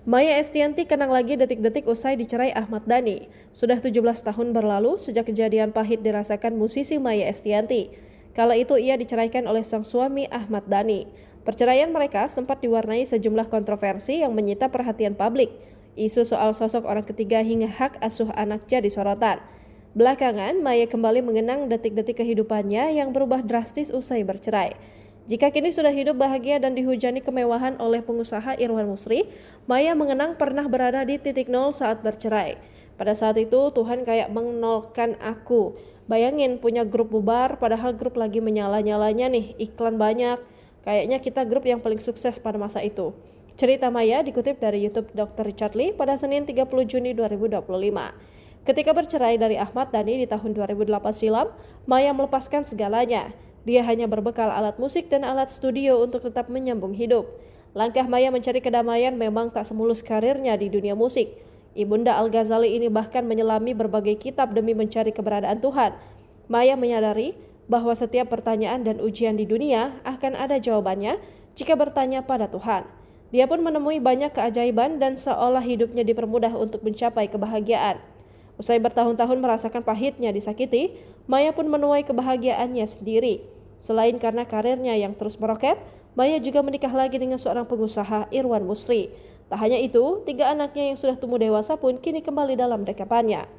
Maya Estianty kenang lagi detik-detik usai dicerai Ahmad Dhani. Sudah 17 tahun berlalu sejak kejadian pahit dirasakan musisi Maya Estianty. Kala itu ia diceraikan oleh sang suami Ahmad Dhani. Perceraian mereka sempat diwarnai sejumlah kontroversi yang menyita perhatian publik. Isu soal sosok orang ketiga hingga hak asuh anak jadi sorotan. Belakangan, Maya kembali mengenang detik-detik kehidupannya yang berubah drastis usai bercerai. Jika kini sudah hidup bahagia dan dihujani kemewahan oleh pengusaha Irwan Musri, Maya mengenang pernah berada di titik nol saat bercerai. Pada saat itu Tuhan kayak menolkan aku. Bayangin punya grup bubar padahal grup lagi menyala-nyalanya nih, iklan banyak. Kayaknya kita grup yang paling sukses pada masa itu. Cerita Maya dikutip dari YouTube Dr. Richard Lee pada Senin 30 Juni 2025. Ketika bercerai dari Ahmad Dhani di tahun 2008 silam, Maya melepaskan segalanya. Dia hanya berbekal alat musik dan alat studio untuk tetap menyambung hidup. Langkah Maya mencari kedamaian memang tak semulus karirnya di dunia musik. Ibunda Al-Ghazali ini bahkan menyelami berbagai kitab demi mencari keberadaan Tuhan. Maya menyadari bahwa setiap pertanyaan dan ujian di dunia akan ada jawabannya jika bertanya pada Tuhan. Dia pun menemui banyak keajaiban dan seolah hidupnya dipermudah untuk mencapai kebahagiaan. Usai bertahun-tahun merasakan pahitnya disakiti, Maya pun menuai kebahagiaannya sendiri. Selain karena karirnya yang terus meroket, Maya juga menikah lagi dengan seorang pengusaha Irwan Musri. Tak hanya itu, 3 anaknya yang sudah tumbuh dewasa pun kini kembali dalam dekapannya.